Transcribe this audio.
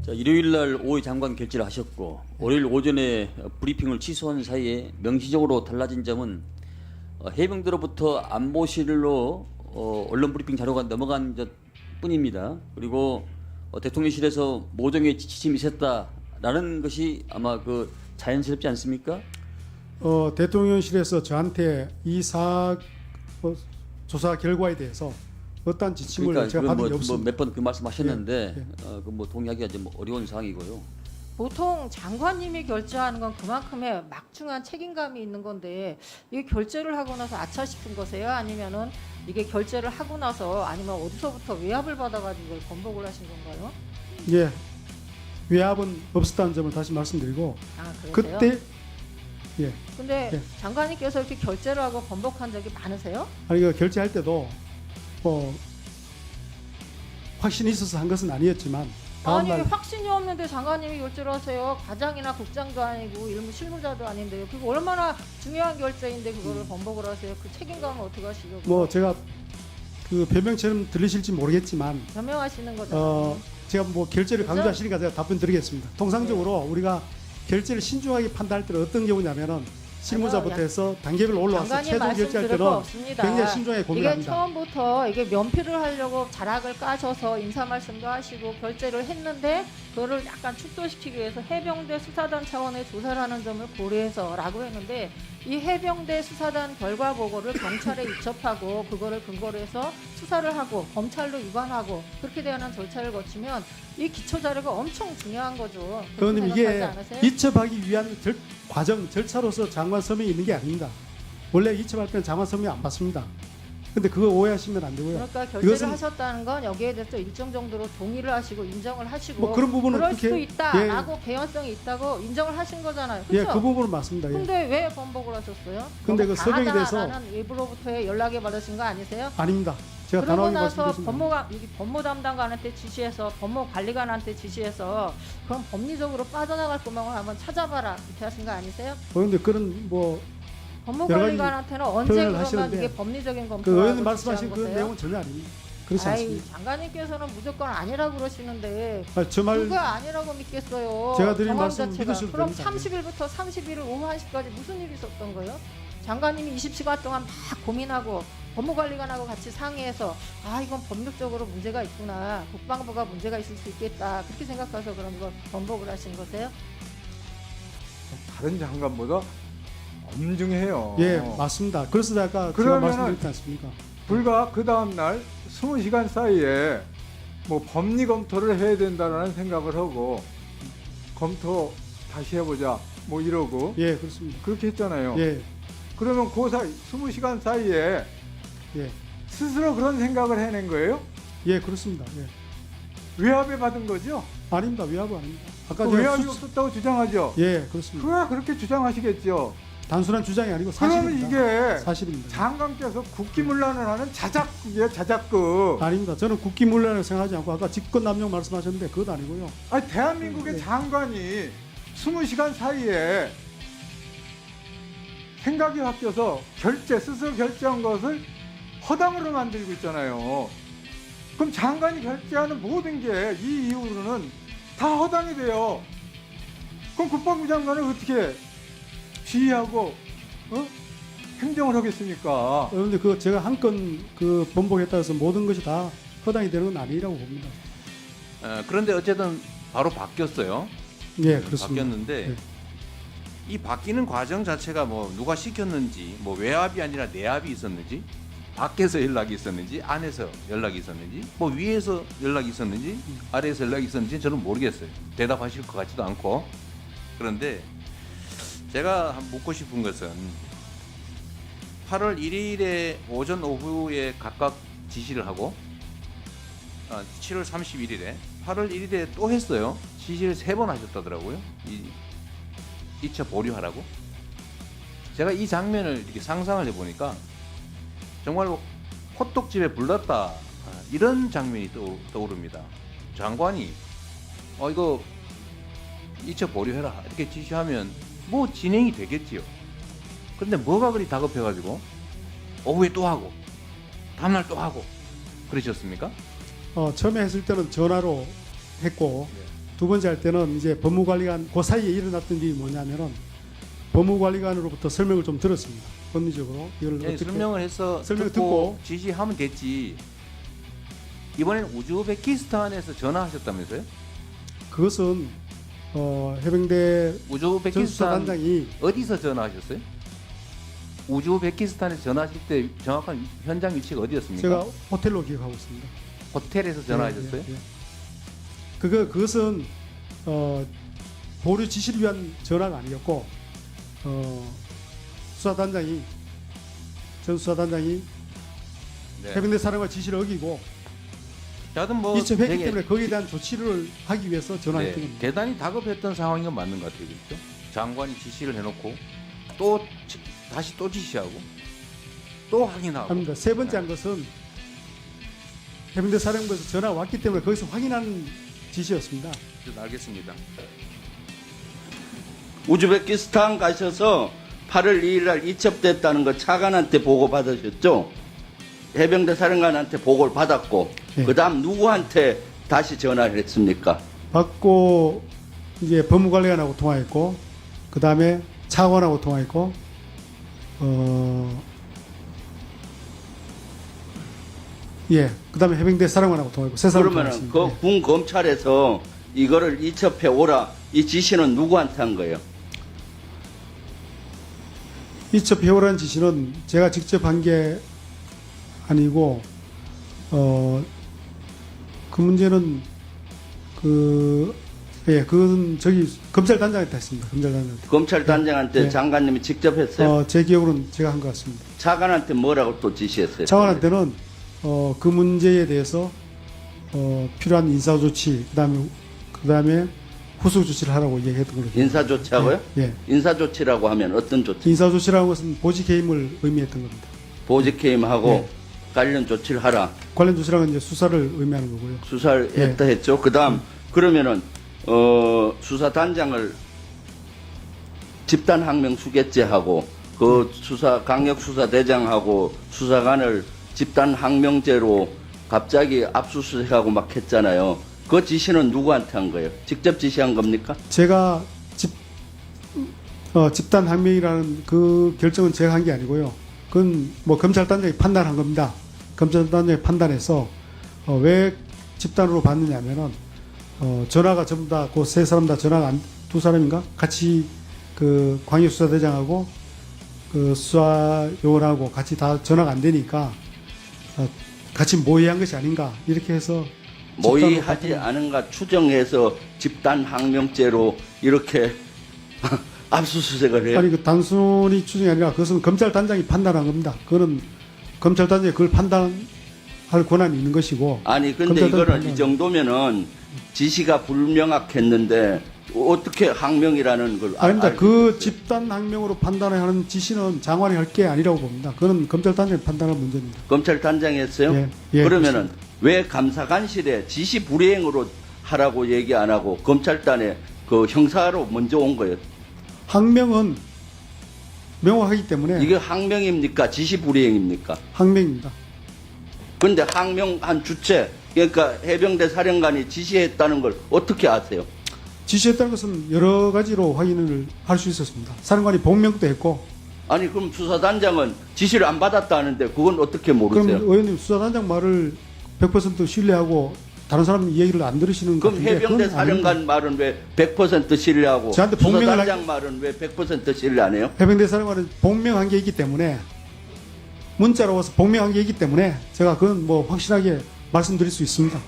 자, 일요일 날 오해 장관 결재를 하셨고 월요일 오전에 브리핑을 취소한 사이에 명시적으로 달라진 점은 해병대로부터 안보실로 언론 브리핑 자료가 넘어간 것 뿐입니다. 그리고 대통령실에서 모종의 지침이 있었다라는 것이 아마 그 자연스럽지 않습니까? 대통령실에서 저한테 이 사학 조사 결과에 대해서 어떠한 지침을 제가 받은 게 없습니다. 몇 번 그 말씀하셨는데 예, 그 뭐 동의하기가 좀 어려운 상황이고요. 보통 장관님이 결재하는 건 그만큼의 막중한 책임감이 있는 건데 이게 결재를 하고 나서 아차 싶은 거세요? 아니면은 이게 결재를 하고 나서 아니면 어디서부터 외압을 받아가지고 이걸 번복을 하신 건가요? 예, 외압은 없었다는 점을 다시 말씀드리고 아 그러세요? 그때 예, 근데 예. 장관님께서 이렇게 결재를 하고 번복한 적이 많으세요? 아니 그 결제할 때도 확신이 있어서 한 것은 아니었지만 다음 아니 날 확신이 없는데 장관님이 결재를 하세요. 과장이나 국장도 아니고 일무 실무자도 아닌데요. 그거 얼마나 중요한 결재인데 그거를 번복을 하세요. 그 책임감은 어떻게 하시려고? 뭐 제가 그 변명처럼 들리실지 모르겠지만 변명하시는 거잖아요. 제가 뭐 결제를 그죠? 강조하시니까 제가 답변 드리겠습니다. 통상적으로 우리가 결제를 신중하게 판단할 때는 어떤 경우냐면은 실무자부터 해서 단계별로 올라와서 장관님 최종 말씀 결제할 들을 거 때는 없습니다. 굉장히 신중하게 이게 고민합니다. 처음부터 이게 면피를 하려고 자락을 까셔서 인사 말씀도 하시고 결재를 했는데 그거를 약간 축소시키기 위해서 해병대 수사단 차원의 조사를 하는 점을 고려해서라고 했는데 이 해병대 수사단 결과 보고를 경찰에 이첩하고 그거를 근거로 해서 수사를 하고 검찰로 위반하고 그렇게 대한 절차를 거치면 이 기초 자료가 엄청 중요한 거죠. 그렇게 그런데 생각하지 이게 않으세요? 이첩하기 위한 과정 절차로서 장관 서명이 있는 게 아닙니다. 원래 이첩할 때는 장관 서명 안 받습니다. 근데 그거 오해하시면 안 되고요. 그러니까 결제를 이것은- 하셨다는 건 여기에 대해서 일정 정도로 동의를 하시고 인정을 하시고 뭐 그런 부분은 그럴 그렇게- 수도 있다라고 개연성이 있다고 인정을 하신 거잖아요. 예, 그렇죠? 그 부분은 맞습니다. 예. 근데 왜 번복을 하셨어요? 근데 너무 그 서명에 강하다, 대해서- 나는 일부로부터의 연락이 받으신 거 아니세요? 아닙니다. 제가 그러고 단호하게 나서 말씀드리겠습니다. 법무 담당관한테 지시해서 법무 관리관한테 지시해서 그럼 법리적으로 빠져나갈 구멍을 한번 찾아봐라 이렇게 하신 거 아니세요? 그런데 그런 뭐 법무 여러 가지 관리관한테는 언제 표현을 그러면 하시는데 이게 법리적인 그 검토를 의원님 하고 말씀하신 그 지시한 거세요? 내용은 전혀 아닙니다. 그렇지 아이, 않습니다. 장관님께서는 무조건 아니라고 그러시는데 저 말 누가 아니라고 믿겠어요. 제가 드린 정황 말씀 자체가. 믿으셔도 그럼 됩니다. 30일부터 31일 오후 1시까지 무슨 일이 있었던 거예요? 장관님이 20시간 동안 막 고민하고 법무관리관하고 같이 상의해서 아 이건 법률적으로 문제가 있구나. 국방부가 문제가 있을 수 있겠다. 그렇게 생각해서 그런 걸 번복을 하신 거세요? 다른 장관보다 엄중해요. 예, 맞습니다. 그래서 제가 그러면은- 말씀드렸지 않습니까? 불과 그 다음날 20시간 사이에 뭐 법리 검토를 해야 된다는 생각을 하고 검토 다시 해보자 뭐 이러고 예, 그렇습니다. 그렇게 했잖아요. 예, 그러면 그 사이 20시간 사이에 예, 스스로 그런 생각을 해낸 거예요? 예, 그렇습니다. 예. 외압에 받은 거죠? 아닙니다. 외압은 아닙니다. 아까 그 제가 외압이 없었다고 주장하죠? 예, 그렇습니다. 그야 그렇게 주장하시겠죠? 단순한 주장이 아니고 그러면 사실입니다. 이게 사실입니다. 장관께서 국기문란을 하는 자작극이에요, 자작극. 아닙니다. 저는 국기문란을 생각하지 않고 아까 직권남용 말씀하셨는데 그것 아니고요. 아니 대한민국의 네. 장관이 20시간 사이에 생각이 바뀌어서 스스로 결제한 것을 허당으로 만들고 있잖아요. 그럼 장관이 결제하는 모든 게 이 이후로는 다 허당이 돼요. 그럼 국방부 장관을 어떻게 지휘하고 행정을 하겠습니까? 그런데 그 제가 한 건 그 번복했다 해서 모든 것이 다 허당이 되는 건 아니라고 봅니다. 그런데 어쨌든 바로 바뀌었어요. 예, 그렇습니다. 바뀌었는데 네. 이 바뀌는 과정 자체가 뭐 누가 시켰는지, 뭐 외압이 아니라 내압이 있었는지, 밖에서 연락이 있었는지, 안에서 연락이 있었는지, 뭐 위에서 연락이 있었는지, 아래에서 연락이 있었는지 저는 모르겠어요. 대답하실 것 같지도 않고. 그런데 제가 묻고 싶은 것은 8월 1일에 오전 오후에 각각 지시를 하고 7월 31일에 8월 1일에 또 했어요. 지시를 3번 하셨다더라고요. 이첩 보류하라고. 제가 이 장면을 이렇게 상상을 해보니까 정말로 호떡집에 불났다 이런 장면이 떠오릅니다. 장관이 이거 이첩 보류해라 이렇게 지시하면 뭐 진행이 되겠지요. 그런데 뭐가 그리 다급해가지고 오후에 또 하고 다음날 또 하고 그러셨습니까? 처음에 했을 때는 전화로 했고 두 번째 할 때는 이제 법무관리관 그 사이에 일어났던 일이 뭐냐면은 법무관리관으로부터 설명을 좀 들었습니다. 법리적으로 이걸 네, 어떻게 설명을 해서 설명 듣고 듣고 지시하면 됐지. 이번에는 우즈베키스탄에서 전화하셨다면서요? 그것은 해병대 우즈베키스탄 전수사단장이 어디서 전화하셨어요? 우즈베키스탄에서 전화하실 때 정확한 현장 위치가 어디였습니까? 제가 호텔로 기억하고 있습니다. 호텔에서 전화하셨어요? 예, 예, 예. 그것은 보류 지시를 위한 전화가 아니었고 수사단장이 전수사단장이 네. 해병대 사령관 지시를 어기고 하여튼 뭐 이첩했기 되게 때문에 거기에 대한 조치를 하기 위해서 전화했던 네, 겁니다. 대단히 다급했던 상황인 건 맞는 것 같아요. 그렇죠? 장관이 지시를 해놓고 또 다시 또 지시하고 또 확인하고 합니다. 세 번째 한 것은 해병대 사령부에서 전화가 왔기 때문에 거기서 확인하는 지시였습니다. 알겠습니다. 우즈베키스탄 가셔서 8월 2일 날 이첩됐다는 거 차관한테 보고 받으셨죠? 해병대 사령관한테 보고를 받았고 네. 그다음 누구한테 다시 전화를 했습니까? 받고 이제 법무관리관하고 통화했고 그 다음에 차관하고 통화했고 그 다음에 해병대 사령관하고 통화했고 세 사람 그러면은 통화했습니다. 그 군 검찰에서 이거를 이첩해 오라 이 지시는 누구한테 한 거예요? 이첩해오라는 지시는 제가 직접 한 게 아니고 그 문제는 그건 저기 검찰단장한테 했습니다. 검찰단장한테. 검찰단장한테 네. 장관님이 직접 했어요? 제 기억으로는 제가 한 것 같습니다. 차관한테 뭐라고 또 지시했어요? 차관한테는 그 문제에 대해서 필요한 인사 조치 그다음에 후속 조치를 하라고 얘기했던 걸로. 인사 조치하고요? 예. 인사 조치라고 하면 어떤 조치? 인사 조치라는 것은 보직 해임을 의미했던 겁니다. 보직 해임하고 네. 관련 조치를 하라. 관련 조치라는 이제 수사를 의미하는 거고요. 수사를 예. 했다 했죠. 그다음 그러면은 수사단장을 집단항명 수괴죄하고 그 수사 강력수사대장하고 수사관을 집단항명죄로 갑자기 압수수색하고 막 했잖아요. 그 지시는 누구한테 한 거예요? 직접 지시한 겁니까? 제가 집단 항명이라는 그 결정은 제가 한 게 아니고요. 그건 뭐 검찰단장이 판단한 겁니다. 검찰단장이 판단해서 왜 집단으로 받느냐면은 전화가 전부 다 그 세 사람 다 전화가 두 사람인가 같이 그 광역수사대장하고 그 수사요원하고 같이 다 전화가 안 되니까 같이 모의한 것이 아닌가 이렇게 해서 모의하지 않은가 추정해서 집단항명죄로 이렇게 압수수색을 해요. 아니 그 단순히 추정이 아니라 그것은 검찰단장이 판단한 겁니다. 그거는 검찰단장이 그걸 판단할 권한이 있는 것이고. 아니 근데 검찰단장이 이거는 판단. 이 정도면은 지시가 불명확했는데 어떻게 항명이라는 걸 아닙니다. 알고 그 있어요? 집단 항명으로 판단하는 지시는 장관이 할 게 아니라고 봅니다. 그건 검찰단장이 판단할 문제입니다. 검찰단장이 했어요? 예, 그러면은 왜 감사관실에 지시 불이행으로 하라고 얘기 안 하고 검찰단에 그 형사로 먼저 온 거예요? 항명은 명확하기 때문에 이게 항명입니까? 지시 불이행입니까? 항명입니다. 근데 항명한 주체 그러니까 해병대 사령관이 지시했다는 걸 어떻게 아세요? 지시했다는 것은 여러 가지로 확인을 할 수 있었습니다. 사령관이 복명도 했고. 아니 그럼 수사단장은 지시를 안 받았다는데 그건 어떻게 모르세요? 그럼 의원님 수사단장 말을 100% 신뢰하고 다른 사람 얘기를 안 들으시는 것 그럼 같은데 해병대 그건 사령관 아닙니다. 말은 왜 100% 신뢰하고 저한테 복명을 수사단장 말은 왜 100% 신뢰 안 해요? 해병대 사령관은 복명한 게 있기 때문에 문자로 와서 복명한 게 있기 때문에 제가 그건 뭐 확실하게 말씀드릴 수 있습니다.